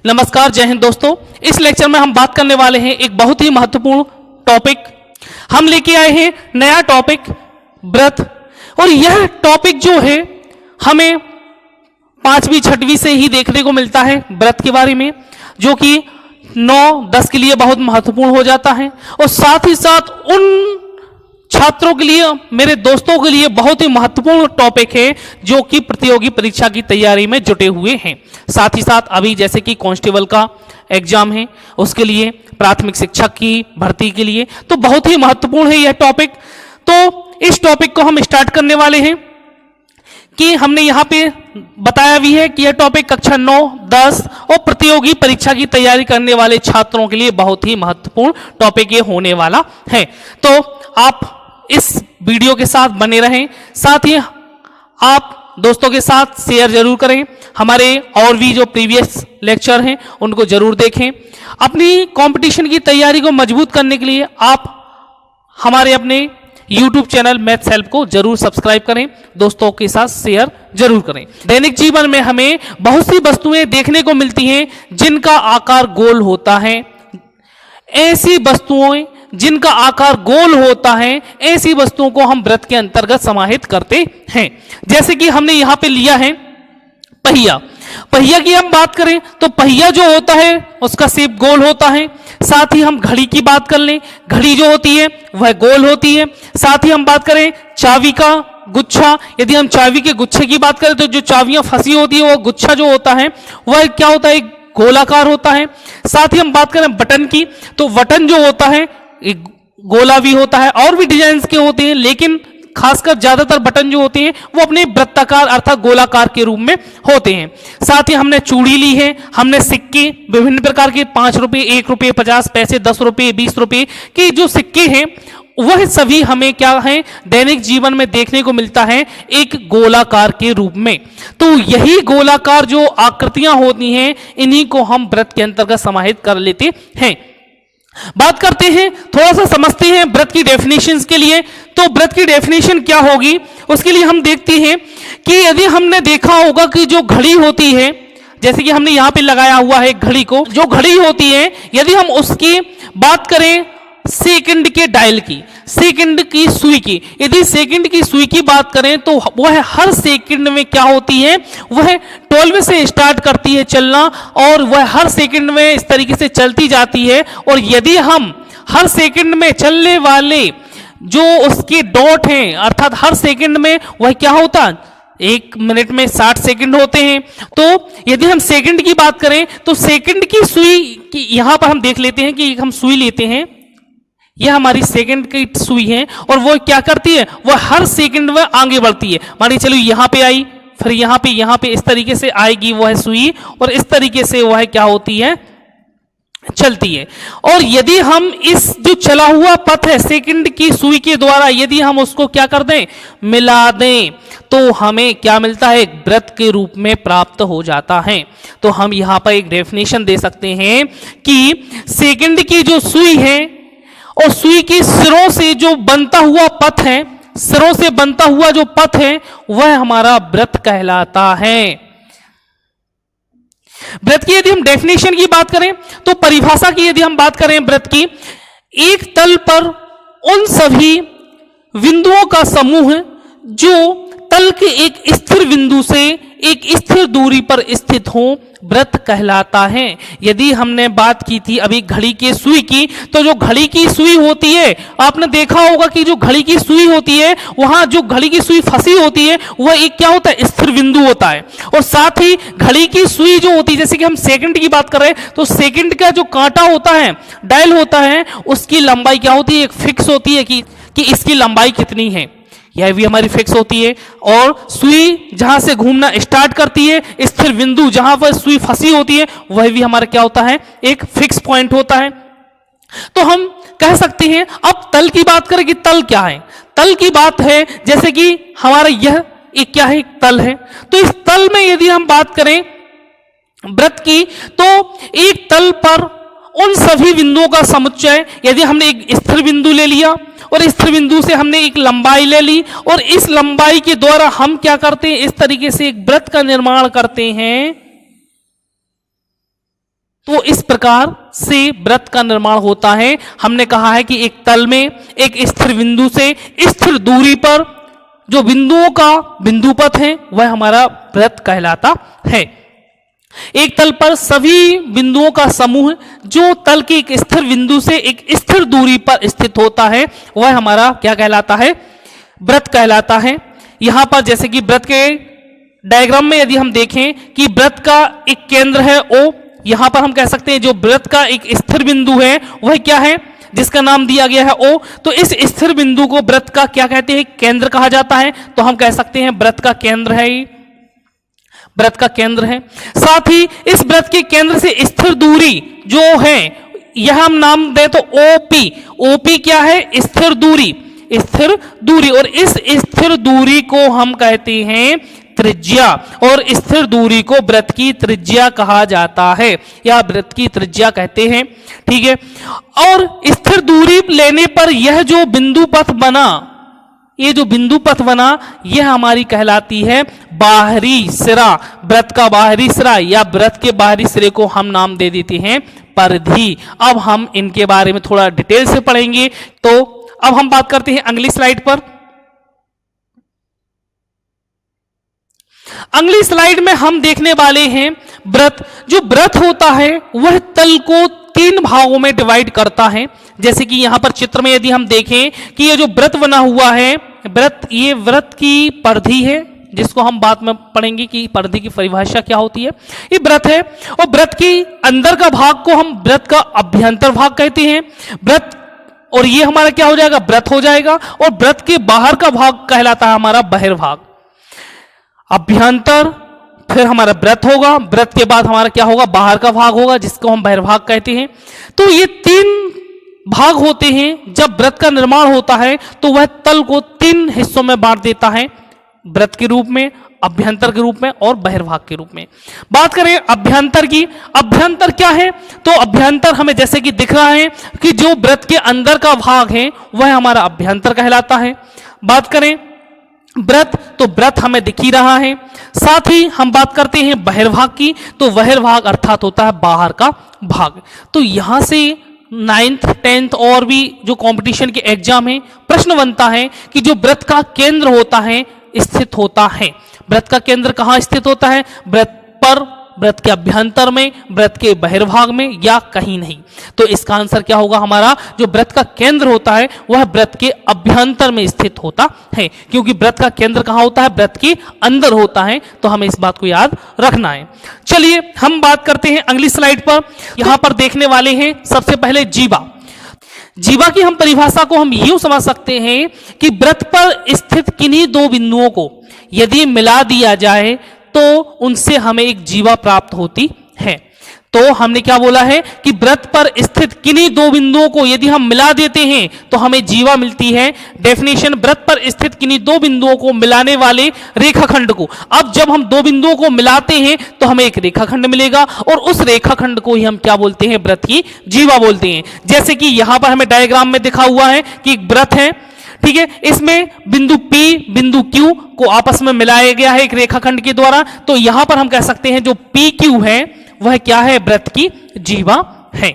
नमस्कार, जय हिंद दोस्तों। इस लेक्चर में हम बात करने वाले हैं एक बहुत ही महत्वपूर्ण टॉपिक। हम लेके आए हैं नया टॉपिक व्रत, और यह टॉपिक जो है हमें 5वीं 6वीं से ही देखने को मिलता है व्रत के बारे में, जो कि 9-10 के लिए बहुत महत्वपूर्ण हो जाता है, और साथ ही साथ उन छात्रों के लिए, मेरे दोस्तों के लिए बहुत ही महत्वपूर्ण टॉपिक है जो कि प्रतियोगी परीक्षा की तैयारी में जुटे हुए हैं। साथ ही साथ अभी जैसे कि कांस्टेबल का एग्जाम है, उसके लिए, प्राथमिक शिक्षक की भर्ती के लिए, तो बहुत ही महत्वपूर्ण है यह टॉपिक। तो इस टॉपिक को हम स्टार्ट करने वाले हैं कि हमने यहाँ पे बताया भी है कि यह टॉपिक कक्षा 9, 10 और प्रतियोगी परीक्षा की तैयारी करने वाले छात्रों के लिए बहुत ही महत्वपूर्ण टॉपिक ये होने वाला है। तो आप इस वीडियो के साथ बने रहें, साथ ही आप दोस्तों के साथ शेयर जरूर करें। हमारे और भी जो प्रीवियस लेक्चर हैं उनको जरूर देखें। अपनी कंपटीशन की तैयारी को मजबूत करने के लिए आप हमारे अपने YouTube चैनल मैथ्स हेल्प को जरूर सब्सक्राइब करें, दोस्तों के साथ शेयर जरूर करें। दैनिक जीवन में हमें बहुत सी वस्तुएं देखने को मिलती हैं जिनका आकार गोल होता है। ऐसी वस्तुएं जिनका आकार गोल होता है, ऐसी वस्तुओं को हम व्रत के अंतर्गत समाहित करते हैं। जैसे कि हमने यहां पे लिया है पहिया। पहिया की हम बात करें तो पहिया जो होता है उसका शेप गोल होता है। साथ ही हम घड़ी की बात कर लें, घड़ी जो होती है वह गोल होती है। साथ ही हम बात करें चाबी का गुच्छा, यदि हम चाबी के गुच्छे की बात करें तो जो चाबियां फंसी होती है वो गुच्छा जो होता है वह क्या होता है, गोलाकार होता है। साथ ही हम बात करें बटन की, तो बटन जो होता है एक गोला भी होता है, और भी डिजाइन के होते हैं, लेकिन खासकर ज्यादातर बटन जो होते हैं वो अपने वृत्ताकार अर्थात गोलाकार के रूप में होते हैं। साथ ही हमने चूड़ी ली है, हमने सिक्के विभिन्न प्रकार के 5 रुपए, 1 रुपए, 50 पैसे, 10 रुपए, 20 रुपए के जो सिक्के हैं वह सभी हमें क्या है, दैनिक जीवन में देखने को मिलता है एक गोलाकार के रूप में। तो यही गोलाकार जो आकृतियां होती हैं इन्हीं को हम व्रत के अंतर्गत समाहित कर लेते हैं। बात करते हैं, थोड़ा सा समझते हैं व्रत की डेफिनेशंस के लिए। तो व्रत की डेफिनेशन क्या होगी उसके लिए हम देखते हैं कि यदि हमने देखा होगा कि जो घड़ी होती है, जैसे कि हमने यहां पे लगाया हुआ है घड़ी को, जो घड़ी होती है यदि हम उसकी बात करें सेकंड के डायल की, सेकंड की सुई की, यदि सेकंड की सुई की बात करें तो वह हर सेकंड में क्या होती है, वह 12 से स्टार्ट करती है चलना, और वह हर सेकंड में इस तरीके से चलती जाती है। और यदि हम हर सेकंड में चलने वाले जो उसके डॉट हैं, अर्थात हर सेकंड में वह क्या होता है, 1 मिनट में 60 सेकंड होते हैं। तो यदि हम सेकंड की बात करें तो सेकंड की सुई की यहां पर हम देख लेते हैं कि हम सुई लेते हैं, यह हमारी सेकंड की सुई है, और वो क्या करती है, वह हर सेकंड में आगे बढ़ती है। मानिए चलो यहां पे आई, फिर यहां पे इस तरीके से आएगी वह सुई, और इस तरीके से वह क्या होती है, चलती है। और यदि हम इस जो चला हुआ पथ है सेकंड की सुई के द्वारा यदि हम उसको क्या कर दें, मिला दें, तो हमें क्या मिलता है, एक व्रत के रूप में प्राप्त हो जाता है। तो हम यहां पर एक डेफिनेशन दे सकते हैं कि सेकंड की जो सुई है और सुई की सिरों से जो बनता हुआ पथ है, सिरों से बनता हुआ जो पथ है वह हमारा व्रत कहलाता है। व्रत की यदि हम डेफिनेशन की बात करें तो परिभाषा की यदि हम बात करें व्रत की, एक तल पर उन सभी बिंदुओं का समूह जो तल के एक स्थिर बिंदु से एक स्थिर दूरी पर स्थित हो, व्रत कहलाता है। यदि हमने बात की थी अभी घड़ी के सुई की, तो जो घड़ी की सुई होती है, आपने देखा होगा कि जो घड़ी की सुई होती है वहां जो घड़ी की सुई फंसी होती है वह एक क्या होता है, स्थिर बिंदु होता है। और साथ ही घड़ी की सुई जो होती है, जैसे कि हम सेकंड की बात कर रहे हैं तो सेकंड का जो कांटा होता है, डायल होता है, उसकी लंबाई क्या होती है, एक फिक्स होती है कि इसकी लंबाई कितनी है, यह भी हमारी फिक्स होती है। और सुई जहां से घूमना स्टार्ट करती है, स्थिर बिंदु जहां पर सुई फंसी होती है वह भी हमारा क्या होता है, एक फिक्स पॉइंट होता है। तो हम कह सकते हैं, अब तल की बात करें कि तल क्या है। तल की बात है जैसे कि हमारा यह एक क्या है, एक तल है। तो इस तल में यदि हम बात करें व्रत की, तो एक तल पर उन सभी बिंदुओं का समुच्चय, यदि हमने एक स्थिर बिंदु ले लिया और स्थिर बिंदु से हमने एक लंबाई ले ली, और इस लंबाई के द्वारा हम क्या करते हैं, इस तरीके से एक वृत्त का निर्माण करते हैं। तो इस प्रकार से व्रत का निर्माण होता है। हमने कहा है कि एक तल में एक स्थिर बिंदु से स्थिर दूरी पर जो बिंदुओं का बिंदुपथ है वह हमारा व्रत कहलाता है। एक तल पर सभी बिंदुओं का समूह जो तल के एक स्थिर बिंदु से एक स्थिर दूरी पर स्थित होता है वह हमारा क्या कहलाता है, व्रत कहलाता है। यहां पर जैसे कि व्रत के डायग्राम में यदि हम देखें कि व्रत का एक केंद्र है O, यहां पर हम कह सकते हैं जो व्रत का एक स्थिर बिंदु है वह क्या है, जिसका नाम दिया गया है O। तो इस स्थिर बिंदु को व्रत का क्या कहते हैं, केंद्र कहा जाता है। तो हम कह सकते हैं व्रत का केंद्र है, व्रत का केंद्र है। साथ ही इस व्रत के केंद्र से स्थिर दूरी जो है यह हम नाम दे तो OP। OP क्या है, स्थिर दूरी, स्थिर दूरी। और इस स्थिर दूरी को हम कहते हैं त्रिज्या, और स्थिर दूरी को व्रत की त्रिज्या कहा जाता है या व्रत की त्रिज्या कहते हैं। ठीक है, और स्थिर दूरी लेने पर यह जो बिंदु पथ बना, ये जो बिंदु पथ बना यह हमारी कहलाती है बाहरी सिरा। व्रत का बाहरी सिरा या व्रत के बाहरी सिरे को हम नाम दे देते हैं परिधि। अब हम इनके बारे में थोड़ा डिटेल से पढ़ेंगे। तो अब हम बात करते हैं अगली स्लाइड पर। अगली स्लाइड में हम देखने वाले हैं व्रत। जो व्रत होता है वह तल को 3 भागों में डिवाइड करता है। जैसे कि यहां पर चित्र में यदि हम देखें कि ये जो व्रत बना हुआ है, व्रत, ये व्रत की परिधि है, जिसको हम बाद में पढ़ेंगे कि परिधि की परिभाषा क्या होती है। ये व्रत है, और व्रत के अंदर का भाग को हम व्रत का अभ्यंतर भाग कहते हैं। व्रत, और ये हमारा क्या हो जाएगा, व्रत हो जाएगा। और व्रत के बाहर का भाग कहलाता है हमारा बहिर्भाग। अभ्यंतर, फिर हमारा व्रत होगा, व्रत के बाद हमारा क्या होगा, बाहर का भाग होगा, जिसको हम बहिर्भाग कहते हैं। तो ये 3 भाग होते हैं। जब व्रत का निर्माण होता है तो वह तल को 3 हिस्सों में बांट देता है, व्रत के रूप में, अभ्यंतर के रूप में और बहिर्भाग के रूप में। बात करें अभ्यंतर की, अभ्यंतर क्या है, तो अभ्यंतर हमें जैसे कि दिख रहा है कि जो व्रत के अंदर का भाग है वह हमारा अभ्यंतर कहलाता है। बात करें व्रत, तो व्रत हमें दिख ही रहा है। साथ ही हम बात करते हैं बहिर्भाग की, तो बहिर्भाग अर्थात होता है बाहर का भाग। तो यहां से 9th 10th और भी जो कंपटीशन के एग्जाम है, प्रश्न बनता है कि जो व्रत का केंद्र होता है स्थित होता है, व्रत का केंद्र कहां स्थित होता है, व्रत पर, व्रत के अभ्यंतर में, व्रत के बहिर्भाग में, या कहीं नहीं। तो इसका आंसर क्या होगा, हमारा जो व्रत का केंद्र होता है वह व्रत के अभ्यंतर में स्थित होता है, क्योंकि व्रत का केंद्र कहां होता है, व्रत के अंदर होता है। तो हमें इस बात को याद रखना है। चलिए हम बात करते हैं अगली स्लाइड पर। यहां पर देखने वाले हैं सबसे पहले जीवा। जीवा की हम परिभाषा को हम यूं समझ सकते हैं कि व्रत पर स्थित किन्हीं 2 बिंदुओं को यदि मिला दिया जाए तो उनसे हमें एक जीवा प्राप्त होती है। तो हमने क्या बोला है कि व्रत पर स्थित किन्हीं 2 बिंदुओं को यदि हम मिला देते हैं तो हमें जीवा मिलती है। डेफिनेशन, व्रत पर स्थित किन्हीं 2 बिंदुओं को मिलाने वाले रेखाखंड को, अब जब हम 2 बिंदुओं को मिलाते हैं तो हमें एक रेखाखंड मिलेगा, और उस रेखाखंड को ही हम क्या बोलते हैं, व्रत की जीवा बोलते हैं। जैसे कि यहां पर हमें डायग्राम में दिखा हुआ है कि एक व्रत है, ठीक है, इसमें बिंदु P बिंदु Q को आपस में मिलाया गया है एक रेखाखंड के द्वारा। तो यहां पर हम कह सकते हैं जो PQ है वह क्या है, व्रत की जीवा है।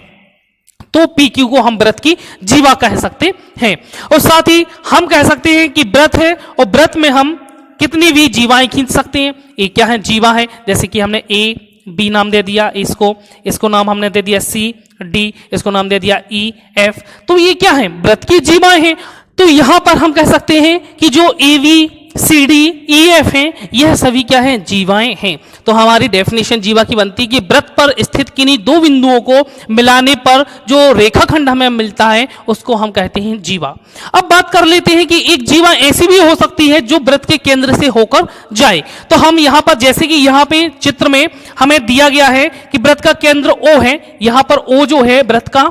तो PQ को हम व्रत की जीवा कह सकते हैं। और साथ ही हम कह सकते हैं कि व्रत है, और व्रत में हम कितनी भी जीवाएं खींच सकते हैं। ये क्या है, जीवा है। जैसे कि हमने A B नाम दे दिया, इसको नाम हमने दे दिया C D, इसको नाम दे दिया E F। तो ये क्या है, व्रत की जीवाएं हैं। तो यहां पर हम कह सकते हैं कि जो AV CD EF हैं यह सभी क्या हैं, जीवाएं हैं। तो हमारी डेफिनेशन जीवा की बनती है कि व्रत पर स्थित किन्हीं 2 बिंदुओं को मिलाने पर जो रेखाखंड हमें मिलता है उसको हम कहते हैं जीवा। अब बात कर लेते हैं कि एक जीवा ऐसी भी हो सकती है जो व्रत के केंद्र से होकर जाए। तो हम यहां पर जैसे कि यहां पे चित्र में हमें दिया गया है कि व्रत का केंद्र O है, यहां पर O जो है व्रत का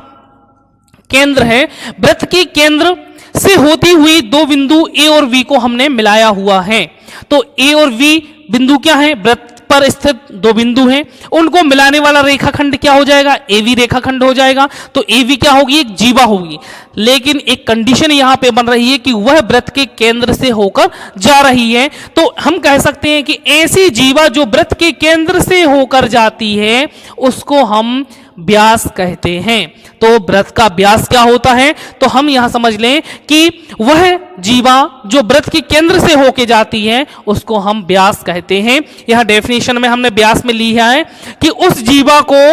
केंद्र है। व्रत के केंद्र से होती हुई 2 बिंदु A और V को हमने मिलाया हुआ है। तो A और V बिंदु क्या है, व्रत पर स्थित 2 बिंदु हैं, उनको मिलाने वाला रेखाखंड क्या हो जाएगा, AV रेखाखंड हो जाएगा। तो AV क्या होगी, एक जीवा होगी। लेकिन एक कंडीशन यहां पे बन रही है कि वह व्रत के केंद्र से होकर जा रही है। तो हम कह सकते हैं कि ऐसी जीवा जो व्रत के केंद्र से होकर जाती है उसको हम व्यास कहते हैं। तो व्रत का व्यास क्या होता है, तो हम यहां समझ लें कि वह जीवा जो व्रत के केंद्र से होके जाती है उसको हम व्यास कहते हैं। यह डेफिनेशन में हमने व्यास में लिया है कि उस जीवा को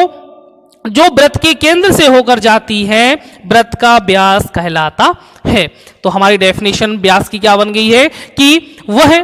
जो व्रत के केंद्र से होकर जाती है व्रत का व्यास कहलाता है। तो हमारी डेफिनेशन व्यास की क्या बन गई है कि वह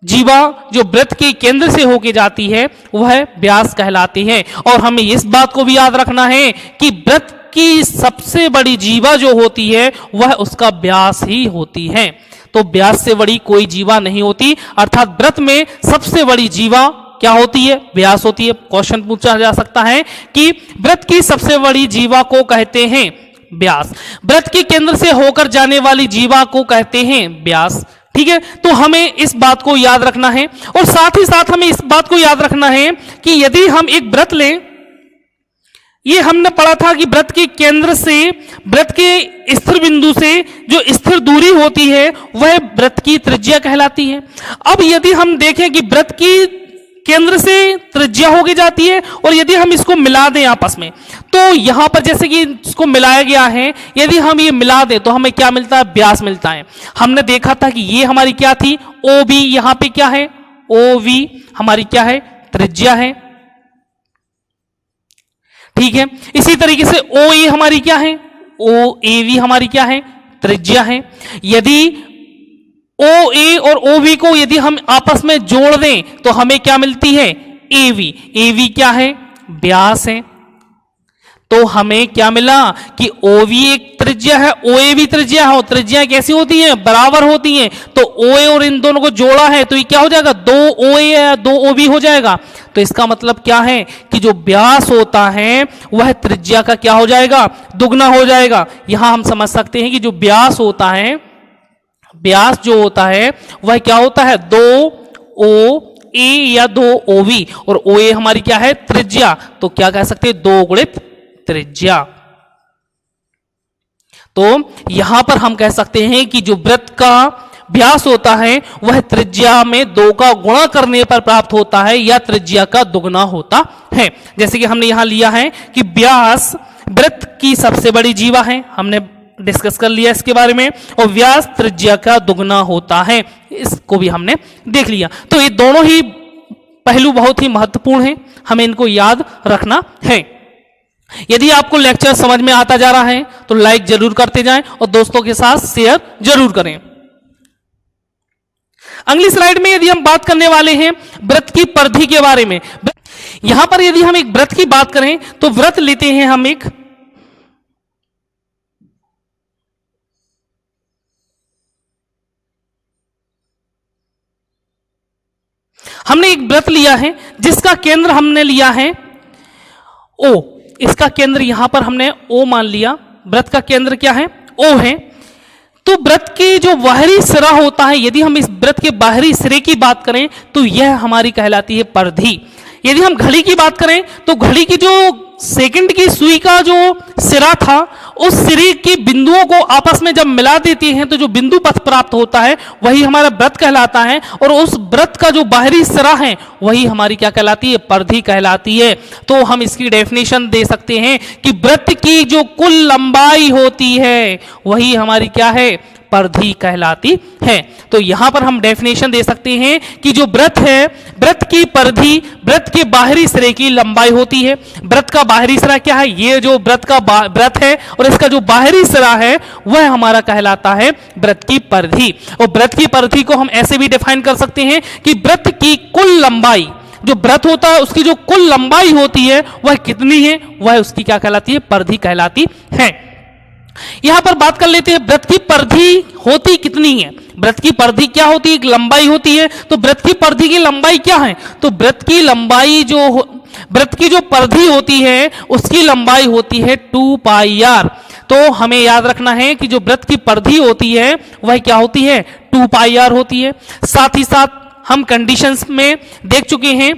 जीवा जो व्रत के केंद्र से होके जाती है वह व्यास कहलाती है। और हमें इस बात को भी याद रखना है कि व्रत की सबसे बड़ी जीवा जो होती है वह उसका व्यास ही होती है। तो व्यास से बड़ी कोई जीवा नहीं होती, अर्थात व्रत में सबसे बड़ी जीवा क्या होती है, व्यास होती है। क्वेश्चन पूछा जा सकता है कि व्रत की सबसे बड़ी जीवा को कहते हैं व्यास, व्रत के केंद्र से होकर जाने वाली जीवा को कहते हैं व्यास। ठीक है, तो हमें इस बात को याद रखना है। और साथ ही साथ हमें इस बात को याद रखना है कि यदि हम एक व्रत लें, ये हमने पढ़ा था कि व्रत के केंद्र से, व्रत के स्थिर बिंदु से जो स्थिर दूरी होती है वह व्रत की त्रिज्या कहलाती है। अब यदि हम देखें कि व्रत की केंद्र से त्रिज्या होगी जाती है और यदि हम इसको मिला दें आपस में, तो यहां पर जैसे कि इसको मिलाया गया है, यदि हम ये मिला दें तो हमें क्या मिलता है, व्यास मिलता है। हमने देखा था कि ये हमारी क्या थी, ओ बी, यहां पे क्या है, ओ वी हमारी क्या है, त्रिज्या है। ठीक है, इसी तरीके से ओ ए हमारी क्या है, ओ ए वी हमारी क्या है, त्रिज्या है। यदि ओ ए और ओ वी को यदि हम आपस में जोड़ दें तो हमें क्या मिलती है, ए वी। ए वी क्या है, व्यास है। तो हमें क्या मिला कि ओ वी एक त्रिज्या है, ओ ए भी त्रिज्या है। और त्रिज्या कैसी होती हैं, बराबर होती हैं। तो ओ ए और इन दोनों को जोड़ा है तो ये क्या हो जाएगा, 2 ओ ए या 2 ओ बी हो जाएगा। तो इसका मतलब क्या है कि जो व्यास होता है वह त्रिज्या का क्या हो जाएगा, दुगना हो जाएगा। यहां हम समझ सकते हैं कि जो व्यास होता है, व्यास जो होता है वह क्या होता है, 2 ओ ए या 2 ओ वी, और ओ ए हमारी क्या है, त्रिज्या। तो क्या कह सकते हैं, 2 गुणित त्रिज्या। तो यहां पर हम कह सकते हैं कि जो व्रत का व्यास होता है वह त्रिज्या में 2 का गुणा करने पर प्राप्त होता है या त्रिज्या का दुगना होता है। जैसे कि हमने यहां लिया है कि व्यास व्रत की सबसे बड़ी जीवा है, हमने डिस्कस कर लिया इसके बारे में, और व्यास त्रिज्या का दुगना होता है, इसको भी हमने देख लिया। तो ये दोनों ही पहलू बहुत ही महत्वपूर्ण हैं, हमें इनको याद रखना है। यदि आपको लेक्चर समझ में आता जा रहा है तो लाइक जरूर करते जाएं और दोस्तों के साथ शेयर जरूर करें। अगली स्लाइड में यदि हम बात करने वाले हैं व्रत की परिधि के बारे में। यहां पर यदि हम एक व्रत की बात करें तो व्रत लेते हैं हम एक, हमने एक व्रत लिया है जिसका केंद्र हमने लिया है ओ। इसका केंद्र यहां पर हमने ओ मान लिया, व्रत का केंद्र क्या है, ओ है। तो व्रत के जो बाहरी सिरा होता है, यदि हम इस व्रत के बाहरी सिरे की बात करें तो यह हमारी कहलाती है परिधि। यदि हम घड़ी की बात करें तो घड़ी की जो सेकंड की सुई का जो सिरा था, उस सिरे के बिंदुओं को आपस में जब मिला देती हैं तो जो बिंदु पथ प्राप्त होता है वही हमारा व्रत कहलाता है। और उस व्रत का जो बाहरी सिरा है वही हमारी क्या कहलाती है, परिधि कहलाती है। तो हम इसकी डेफिनेशन दे सकते हैं कि व्रत की जो कुल लंबाई होती है वही हमारी क्या है, परिधि कहलाती है। तो यहां पर हम डेफिनेशन दे सकते हैं कि जो व्रत है, व्रत की परिधि व्रत के बाहरी सिरे की लंबाई होती है। व्रत का बाहरी सिरा क्या है, ये जो व्रत का व्रत है और इसका जो बाहरी सिरा है वह हमारा कहलाता है व्रत की परिधि। और व्रत की परिधि को हम ऐसे भी डिफाइन कर सकते हैं कि व्रत की कुल लंबाई, जो व्रत होता है उसकी जो कुल लंबाई होती है वह कितनी है, वह उसकी क्या कहलाती है, परिधि कहलाती है। यहां पर बात कर लेते हैं व्रत की परिधि होती कितनी है। व्रत की परिधि क्या होती है, लंबाई होती है। तो व्रत की परिधि की लंबाई क्या है, तो व्रत की लंबाई जो व्रत की जो परिधि होती है उसकी लंबाई होती है 2 पाई आर। तो हमें याद रखना है कि जो व्रत की परिधि होती है वह क्या होती है, 2 पाई आर होती है। साथ ही साथ हम कंडीशंस में देख चुके हैं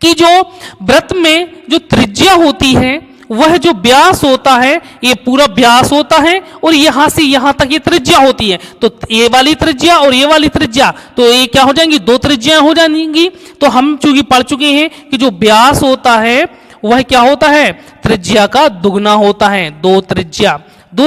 कि जो व्रत में जो त्रिज्या होती है वह जो व्यास होता है ये पूरा व्यास होता है और यहां से यहां तक ये त्रिज्या होती है। तो ये वाली त्रिज्या और ये वाली त्रिज्या, तो ये क्या हो जाएंगी, 2 त्रिज्याएं हो जाएंगी। तो हम चूंकि पढ़ चुके हैं कि जो व्यास होता है वह क्या होता है, त्रिज्या का दुगना होता है। दो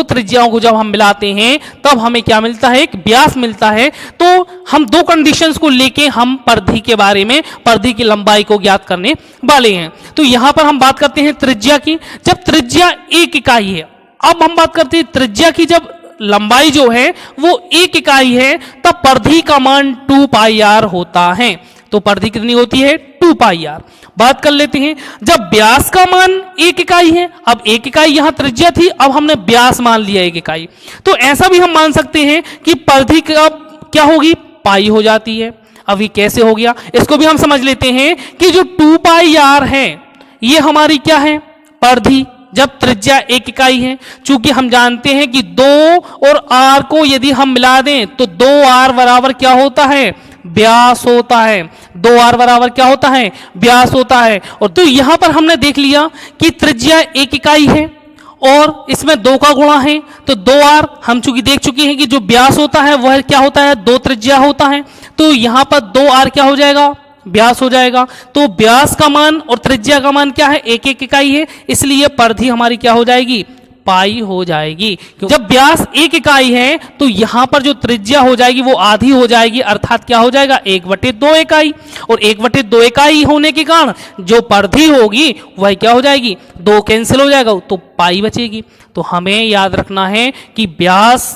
त्रिज्याओं को जब हम मिलाते हैं तब हमें क्या मिलता है, एक व्यास मिलता है। तो हम दो कंडीशंस को लेके हम परिधि के बारे में, परिधि की लंबाई को ज्ञात करने वाले हैं। तो यहां पर हम बात करते हैं त्रिज्या की। जब त्रिज्या 1 इकाई है, अब हम बात करते हैं त्रिज्या की, जब लंबाई जो है वो 1 इकाई है तब परिधि का मान 2 पाई आर होता है। तो परिधि कितनी होती है, 2 पाई आर। बात कर लेते हैं जब व्यास का मान 1 इकाई है, अब 1 इकाई यहां त्रिज्या थी, अब हमने व्यास मान लिया 1 इकाई, तो ऐसा भी हम मान सकते हैं कि परिधि का क्या होगी, पाई हो जाती है। अब ये कैसे हो गया, इसको भी हम समझ लेते हैं कि जो 2 पाई आर है ये हमारी क्या है, परिधि, जब त्रिज्या 1 इकाई है। चूंकि हम जानते हैं कि 2 और आर को यदि हम मिला दें तो 2r बराबर क्या होता है, व्यास होता है। 2r बराबर क्या होता है, व्यास होता है। और तो यहां पर हमने देख लिया कि त्रिज्या 1 इकाई है और इसमें 2 का गुणा है, तो 2r हम चूंकि देख चुके हैं कि जो व्यास होता है वह क्या होता है, 2 त्रिज्या होता है। तो यहां पर 2r क्या हो जाएगा, व्यास हो जाएगा। तो व्यास का मान और त्रिज्या का मान क्या है, 1 इकाई है, इसलिए परिधि हमारी क्या हो जाएगी, पाई हो जाएगी। जब व्यास 1 इकाई है तो यहां पर जो त्रिज्या हो जाएगी वो आधी हो जाएगी, अर्थात क्या हो जाएगा, 1/2 इकाई। और 1/2 इकाई होने के कारण जो परिधि होगी वह क्या हो जाएगी, 2 कैंसिल हो जाएगा तो पाई बचेगी। तो हमें याद रखना है कि व्यास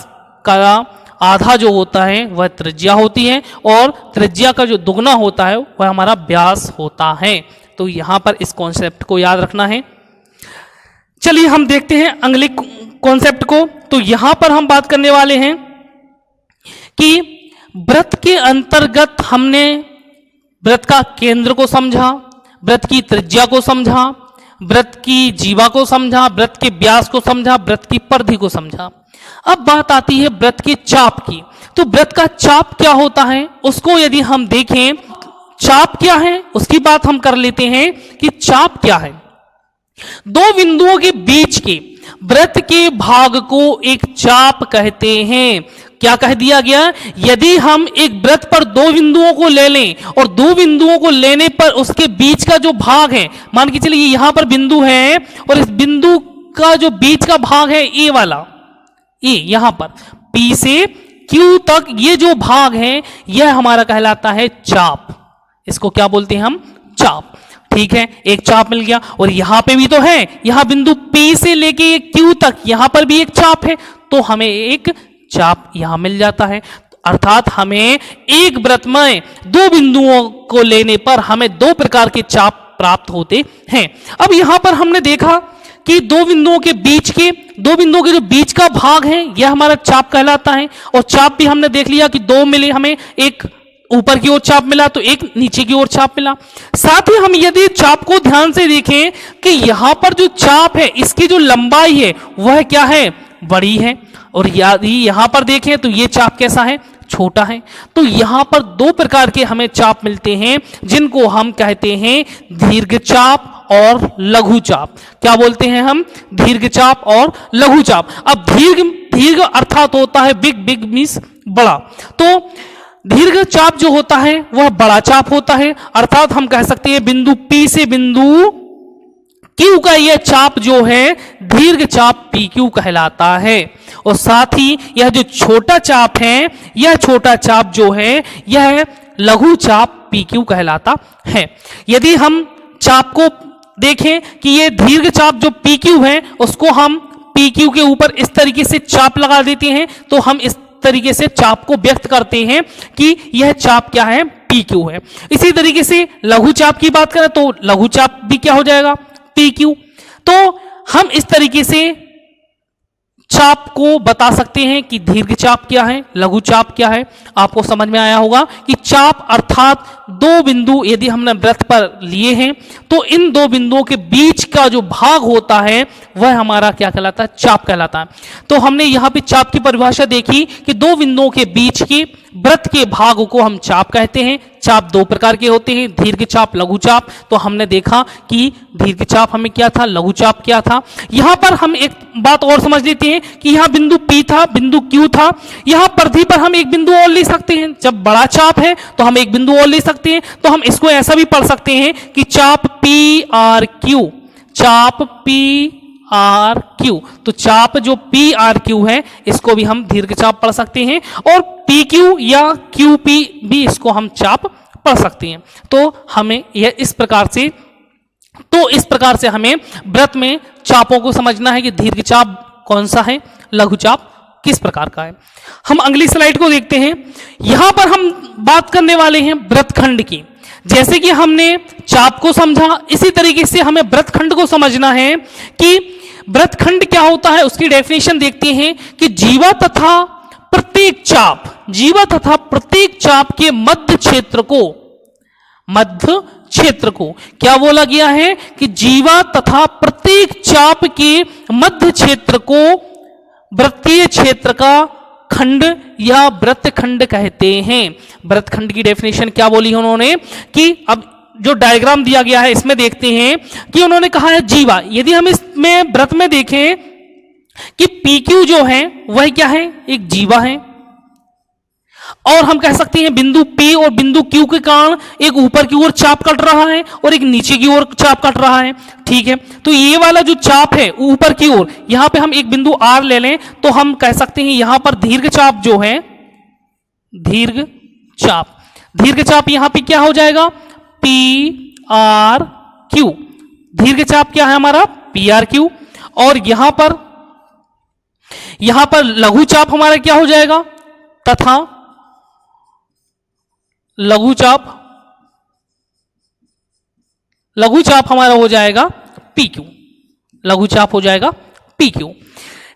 का आधा जो होता है वह त्रिज्या होती है और त्रिज्या का जो दुगना होता है वह हमारा व्यास होता है। तो यहां पर इस कॉन्सेप्ट को याद रखना है। चलिए हम देखते हैं अगले कॉन्सेप्ट को। तो यहां पर हम बात करने वाले हैं कि वृत्त के अंतर्गत हमने वृत्त का केंद्र को समझा, वृत्त की त्रिज्या को समझा, वृत्त की जीवा को समझा, वृत्त के व्यास को समझा, वृत्त की परिधि को समझा। अब बात आती है वृत्त के चाप की। तो वृत्त का चाप क्या होता है उसको यदि हम देखें, चाप क्या है उसकी बात हम कर लेते हैं कि चाप क्या है। 2 बिंदुओं के बीच के वृत्त के भाग को एक चाप कहते हैं। क्या कह दिया गया, यदि हम एक वृत्त पर 2 बिंदुओं को ले लें और 2 बिंदुओं को लेने पर उसके बीच का जो भाग है, मान के चलिए यहां पर बिंदु है और इस बिंदु का जो बीच का भाग है ए वाला, ये यहां पर P से Q तक ये जो भाग है यह हमारा कहलाता है चाप। इसको क्या बोलते हैं हम, चाप। ठीक है, एक चाप मिल गया। और यहां पे भी तो है, यहां बिंदु P से लेके Q तक यहां पर भी एक चाप है, तो हमें एक चाप यहां मिल जाता है। अर्थात हमें एक वृत्त में 2 बिंदुओं को लेने पर हमें 2 प्रकार के चाप प्राप्त होते हैं। अब यहां पर हमने देखा कि 2 बिंदुओं के जो बीच का भाग है यह हमारा चाप कहलाता है। और चाप भी हमने देख लिया कि 2 मिले, हमें एक ऊपर की ओर चाप मिला तो एक नीचे की ओर चाप मिला। साथ ही हम यदि चाप को ध्यान से देखें कि यहां पर जो चाप है इसकी जो लंबाई है वह क्या है, बड़ी है। और यदि यहां पर देखें तो ये चाप कैसा है, छोटा है। तो यहां पर 2 प्रकार के हमें चाप मिलते हैं जिनको हम कहते हैं दीर्घ चाप और लघु चाप। क्या बोलते हैं हम, दीर्घ चाप और लघु चाप। अब दीर्घ अर्थात होता है बिग मीन्स बड़ा। तो दीर्घ चाप जो होता है वह बड़ा चाप होता है। अर्थात हम कह सकते हैं बिंदु P से बिंदु Q का यह चाप जो है दीर्घ चाप PQ कहलाता है। और साथ ही यह जो छोटा चाप है, यह छोटा चाप जो है यह लघु चाप PQ कहलाता है। यदि हम चाप को देखें कि ये दीर्घ चाप जो PQ है उसको हम PQ के ऊपर इस तरीके से चाप लगा देते हैं, तो हम इस तरीके से चाप को व्यक्त करते हैं कि यह चाप क्या है, PQ है। इसी तरीके से लघु चाप की बात करें तो लघु चाप भी क्या हो जाएगा, PQ। तो हम इस तरीके से चाप को बता सकते हैं कि दीर्घ चाप क्या है, लघु चाप क्या है। आपको समझ में आया होगा कि चाप अर्थात 2 बिंदु यदि हमने वृत्त पर लिए हैं तो इन 2 बिंदुओं के बीच का जो भाग होता है वह हमारा क्या कहलाता है, चाप कहलाता है। तो हमने यहां पे चाप की परिभाषा देखी कि 2 बिंदुओं के बीच के वृत्त के भाग को हम चाप कहते हैं। चाप 2 प्रकार के होते हैं, दीर्घ चाप, लघु चाप। तो हमने देखा कि दीर्घ चाप हमें क्या था, लघु चाप क्या था। यहां पर हम एक बात और समझ लेते हैं कि यहां बिंदु P था, बिंदु Q था। यहां परिधि पर हम एक बिंदु और ले सकते हैं। जब बड़ा चाप है तो हम एक बिंदु और ले सकते हैं। तो हम इसको ऐसा भी पढ़ सकते हैं कि चाप PRQ चाप PRQ। तो चाप जो PRQ है इसको भी हम दीर्घ चाप पढ़ सकते हैं, और PQ या QP भी इसको हम चाप पढ़ सकते हैं। तो हमें यह इस प्रकार से हमें व्रत में चापों को समझना है कि दीर्घ चाप कौन सा है, लघु चाप किस प्रकार का है। हम अगली स्लाइड को देखते हैं। यहां पर हम बात करने वाले हैं व्रतखंड की। जैसे कि हमने चाप को समझा, इसी तरीके से हमें व्रतखंड को समझना है कि व्रतखंड क्या होता है। उसकी डेफिनेशन देखते हैं कि जीवा तथा प्रत्येक चाप के मध्य क्षेत्र को क्या बोला गया है कि जीवा तथा प्रत्येक चाप के मध्य क्षेत्र को वृत्तीय क्षेत्र का खंड या व्रतखंड कहते हैं। व्रतखंड की डेफिनेशन क्या बोली उन्होंने कि अब जो डायग्राम दिया गया है इसमें देखते हैं कि उन्होंने कहा है जीवा। यदि हम इसमें व्रत में देखें कि PQ जो है वह क्या है, एक जीवा है, और हम कह सकते हैं बिंदु P और बिंदु Q के कारण एक ऊपर की ओर चाप कट रहा है और एक नीचे की ओर चाप कट रहा है। ठीक है, तो ये वाला जो चाप है ऊपर की ओर, यहां पे हम एक बिंदु R ले लें तो हम कह सकते हैं यहां पर दीर्घ चाप जो है, दीर्घ चाप यहां पे क्या हो जाएगा, PRQ। दीर्घ चाप क्या है हमारा, PRQ। और यहां पर लघु चाप हमारा क्या हो जाएगा, तथा लघु चाप हमारा हो जाएगा PQ। लघु चाप हो जाएगा PQ।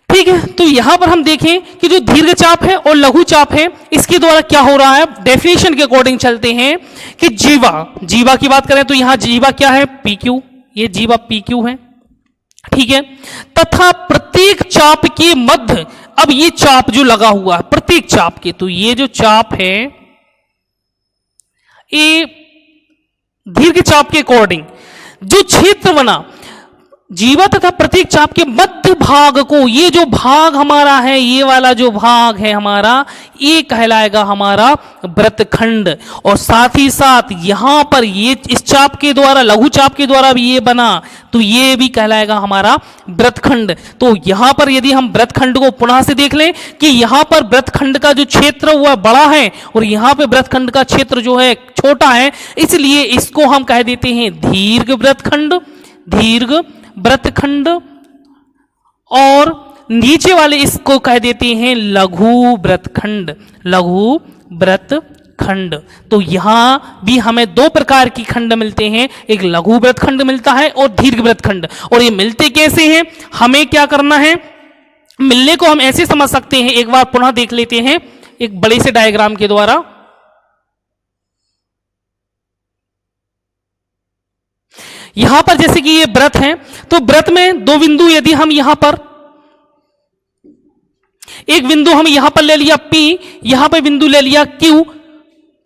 ठीक है, तो यहां पर हम देखें कि जो दीर्घ चाप है और लघु चाप है इसके द्वारा क्या हो रहा है। डेफिनेशन के अकॉर्डिंग चलते हैं कि जीवा की बात करें तो यहां जीवा क्या है, PQ। ये जीवा PQ है। ठीक है, तथा प्रत्येक चाप के मध्य, अब ये चाप जो लगा हुआ है प्रत्येक चाप के, तो ये जो चाप है ये दीर्घ चाप के अकॉर्डिंग जो क्षेत्र बना, जीवा तथा प्रत्येक चाप के मध्य भाग को, ये जो भाग हमारा है, ये वाला जो भाग है हमारा, ये कहलाएगा हमारा व्रतखंड। और साथ ही साथ यहां पर ये इस चाप के द्वारा, लघु चाप के द्वारा भी ये बना, तो ये भी कहलाएगा हमारा व्रतखंड। तो यहां पर यदि हम व्रतखंड को पुनः से देख लें कि यहां पर व्रतखंड का जो क्षेत्र वह बड़ा है और यहां पे व्रतखंड का क्षेत्र जो है छोटा है, इसलिए इसको हम कह देते हैं दीर्घ व्रतखंड, और नीचे वाले इसको कह देते हैं लघु व्रतखंड। तो यहां भी हमें दो प्रकार की खंड मिलते हैं, एक लघु व्रतखंड मिलता है और दीर्घ व्रतखंड। और ये मिलते कैसे हैं, हमें क्या करना है, मिलने को हम ऐसे समझ सकते हैं, एक बार पुनः देख लेते हैं एक बड़े से डायग्राम के द्वारा। यहां पर जैसे कि ये व्रत है, तो व्रत में दो बिंदु, यदि हम यहां पर एक बिंदु हम यहां पर ले लिया P, यहां पर बिंदु ले लिया Q।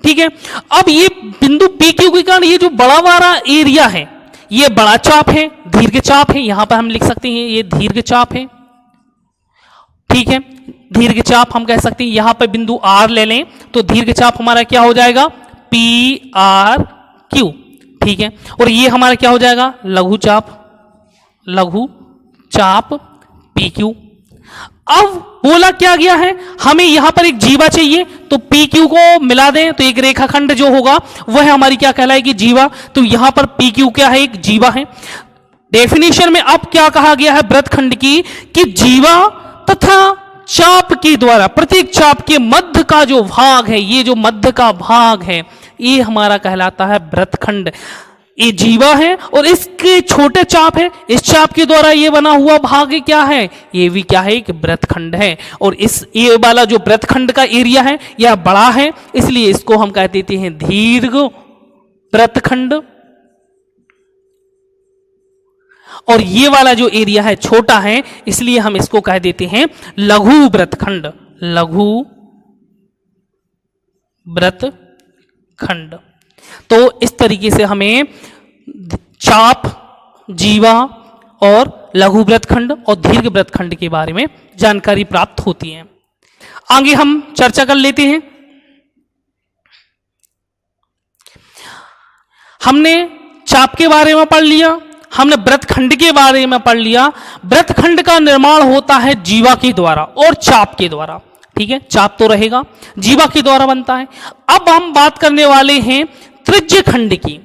ठीक है, अब ये बिंदु PQ के कारण ये जो बड़ा वाला एरिया है ये बड़ा चाप है, दीर्घ चाप है। यहां पर हम लिख सकते हैं ये दीर्घ चाप है। ठीक है, दीर्घ चाप हम कह सकते हैं, यहां पर बिंदु R ले लें तो दीर्घ चाप हमारा क्या हो जाएगा, PRQ। ठीक है, और ये हमारा क्या हो जाएगा, लघु चाप PQ। अब बोला क्या गया है, हमें यहां पर एक जीवा चाहिए, तो PQ को मिला दें तो एक रेखाखंड जो होगा वह हमारी क्या कहलाएगी, जीवा। तो यहां पर PQ क्या है, एक जीवा है। डेफिनेशन में अब क्या कहा गया है व्रतखंड की, कि जीवा तथा चाप के द्वारा प्रत्येक चाप के मध्य का जो भाग है, ये जो मध्य का भाग है ये हमारा कहलाता है व्रतखंड। ये जीवा है और इसके छोटे चाप है, इस चाप के द्वारा ये बना हुआ भाग क्या है, ये भी क्या है, एक व्रतखंड है। और इस ये वाला जो व्रतखंड का एरिया है यह बड़ा है, इसलिए इसको हम कह देते हैं दीर्घ व्रतखंड। और ये वाला जो एरिया है छोटा है, इसलिए हम इसको कह देते हैं लघु व्रतखंड। तो इस तरीके से हमें चाप, जीवा और लघु व्रतखंड और दीर्घ व्रतखंड के बारे में जानकारी प्राप्त होती है। आगे हम चर्चा कर लेते हैं। हमने चाप के बारे में पढ़ लिया, हमने वृत्तखंड के बारे में पढ़ लिया। वृत्तखंड का निर्माण होता है जीवा के द्वारा और चाप के द्वारा। ठीक है, चाप तो रहेगा, जीवा के द्वारा बनता है। अब हम बात करने वाले हैं त्रिज्यखंड की।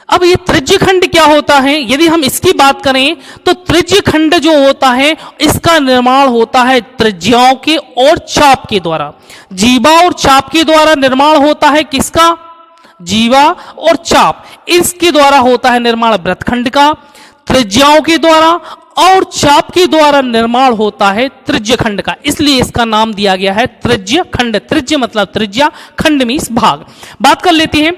अब ये त्रिज्यखंड क्या होता है, यदि हम इसकी बात करें तो त्रिज्यखंड जो होता है इसका निर्माण होता है त्रिज्याओं के और चाप के द्वारा। जीवा और चाप के द्वारा निर्माण होता है किसका, जीवा और चाप, इसके द्वारा होता है निर्माण वृत्तखंड का। त्रिज्याओं के द्वारा और चाप के द्वारा निर्माण होता है त्रिज्यखंड का, इसलिए इसका नाम दिया गया है त्रिज्यखंड। त्रिज्य मतलब त्रिज्या, खंड मीन्स भाग। बात कर लेते हैं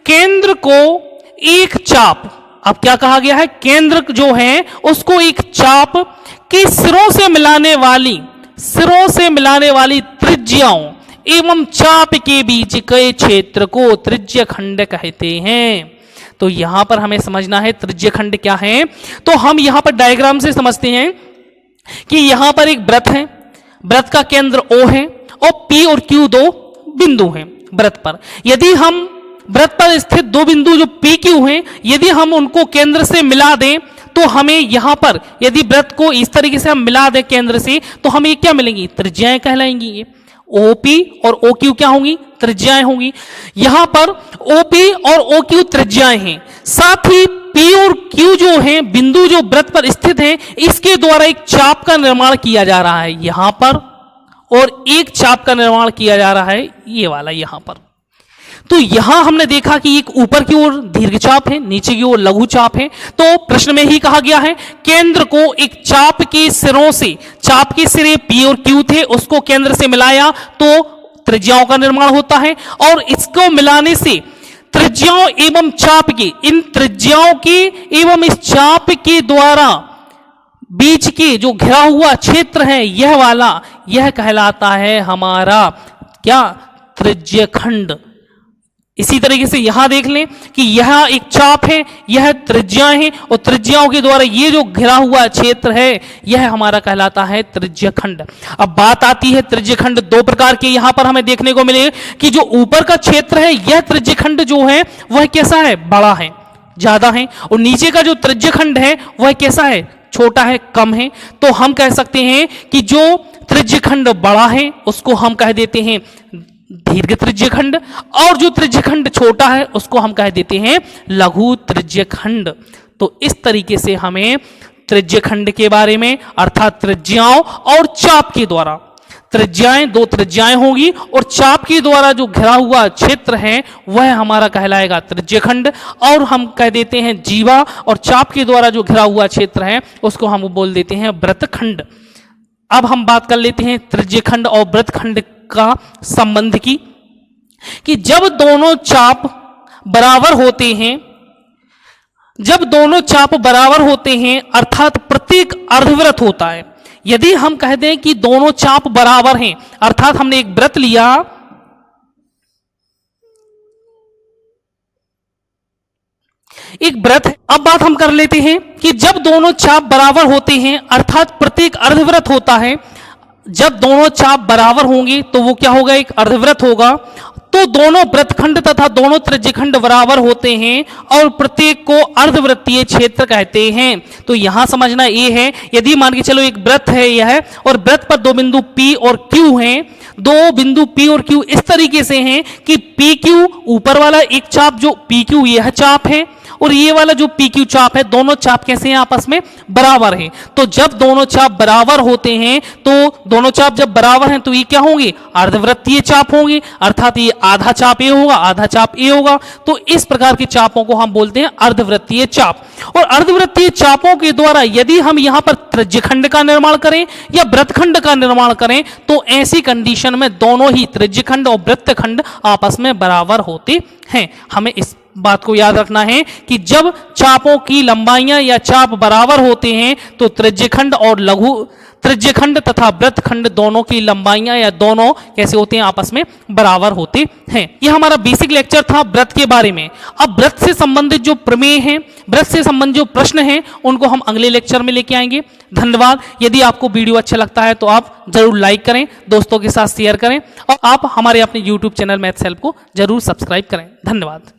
केंद्र को एक चाप, अब क्या कहा गया है, केंद्र जो है उसको एक चाप के सिरों से मिलाने वाली त्रिज्याओं एवं चाप के बीच के क्षेत्र को त्रिज्यखंड कहते हैं। तो यहां पर हमें समझना है त्रिज्यखंड क्या है। तो हम यहां पर डायग्राम से समझते हैं कि यहां पर एक वृत्त है, वृत्त का केंद्र O है और P और Q दो बिंदु हैं वृत्त पर। यदि हम वृत्त पर स्थित दो बिंदु जो P Q हैं, यदि हम उनको केंद्र से मिला दें तो हमें यहां पर, यदि वृत्त को इस तरीके से हम मिला दें केंद्र से, तो हमें क्या मिलेंगी, त्रिज्याएं कहलाएंगी। ये OP और OQ क्या होंगी, त्रिज्याएं होंगी। यहां पर OP और OQ त्रिज्याएं हैं, साथ ही P और Q जो हैं बिंदु जो वृत्त पर स्थित हैं, इसके द्वारा एक चाप का निर्माण किया जा रहा है यहां पर, और एक चाप का निर्माण किया जा रहा है ये वाला यहां पर। तो यहां हमने देखा कि एक ऊपर की ओर दीर्घचाप है, नीचे की ओर लघु चाप है। तो प्रश्न में ही कहा गया है केंद्र को एक चाप के सिरों से, चाप के सिरे P और Q थे, उसको केंद्र से मिलाया तो त्रिज्याओं का निर्माण होता है, और इसको मिलाने से त्रिज्याओं एवं चाप के, इन त्रिज्याओं के एवं इस चाप के द्वारा बीच के जो घिरा हुआ क्षेत्र है यह वाला, यह कहलाता है हमारा क्या, त्रिज्यखंड। इसी तरीके से यहां देख लें कि यह एक चाप है, यह त्रिज्याएं हैं, और त्रिज्याओं के द्वारा ये जो घिरा हुआ क्षेत्र है यह हमारा कहलाता है त्रिज्यखंड। अब बात आती है त्रिज्यखंड दो प्रकार के यहां पर हमें देखने को मिले कि जो ऊपर का क्षेत्र है यह त्रिज्यखंड जो है वह कैसा है, बड़ा है, ज्यादा है, और नीचे का जो त्रिज्यखंड है वह कैसा है, छोटा है, कम है। तो हम कह सकते हैं कि जो त्रिज्यखंड बड़ा है उसको हम कह देते हैं दीर्घ त्रिज्यखंड, और जो त्रिज्यखंड छोटा है उसको हम कह देते हैं लघु त्रिज्यखंड। तो इस तरीके से हमें त्रिज्यखंड के बारे में, अर्थात त्रिज्याओं और चाप के द्वारा, त्रिज्याएं दो त्रिज्याएं होगी और चाप के द्वारा जो घिरा हुआ क्षेत्र है वह हमारा कहलाएगा त्रिज्यखंड, और हम कह देते हैं जीवा, और चाप के द्वारा जो घिरा हुआ क्षेत्र है उसको हम बोल देते हैं वृत्तखंड। अब हम बात कर लेते हैं त्रिज्यखंड और वृत्तखंड का संबंध की, कि जब दोनों चाप बराबर होते हैं, जब दोनों चाप बराबर होते हैं अर्थात प्रत्येक अर्धवृत्त होता है। यदि हम कह दें कि दोनों चाप बराबर हैं, अर्थात हमने एक वृत्त लिया, एक वृत्त है। अब बात हम कर लेते हैं कि जब दोनों चाप बराबर होते हैं अर्थात प्रत्येक अर्धवृत्त होता है, जब दोनों चाप बराबर होंगे तो वो क्या होगा, एक अर्धवृत्त होगा। तो दोनों वृत्तखंड तथा दोनों त्रिज्यखंड बराबर होते हैं और प्रत्येक को अर्धवृत्तीय क्षेत्र कहते हैं। तो यहां समझना ये है, यदि मान के चलो एक वृत्त है यह, और वृत्त पर दो बिंदु P और Q हैं, दो बिंदु P और Q इस तरीके से हैं कि PQ ऊपर वाला एक चाप जो PQ यह चाप है, और ये वाला जो PQ चाप है, दोनों चाप कैसे हैं, आपस में बराबर हैं। तो जब दोनों चाप बराबर होते हैं, तो दोनों चाप जब बराबर हैं तो ये क्या होंगे, अर्धवृत्तीय चाप होंगे, अर्थात ये आधा चाप ये होगा, आधा चाप ये होगा। तो इस प्रकार के चापों को हम बोलते हैं अर्धवृत्तीय चाप। और अर्धवृत्तीय चापों के द्वारा यदि हम यहां पर त्रिज्यखंड का निर्माण करें या वृत्तखंड का निर्माण करें, तो ऐसी कंडीशन में दोनों ही त्रिज्यखंड और वृत्तखंड आपस में बराबर होते हैं। हमें इस बात को याद रखना है कि जब चापों की लंबाइयां या चाप बराबर होते हैं तो त्रिज्यखंड और लघु त्रिज्यखंड तथा वृत्तखंड दोनों की लंबाइयां या दोनों कैसे होते हैं, आपस में बराबर होते हैं। यह हमारा बेसिक लेक्चर था वृत्त के बारे में। अब वृत्त से संबंधित जो प्रमेय हैं, वृत्त से संबंधित जो प्रश्न हैं, उनको हम अगले लेक्चर में लेके आएंगे। धन्यवाद। यदि आपको वीडियो अच्छा लगता है तो आप जरूर लाइक करें, दोस्तों के साथ शेयर करें, और आप हमारे अपने YouTube चैनल मैथ्स हेल्प को जरूर सब्सक्राइब करें। धन्यवाद।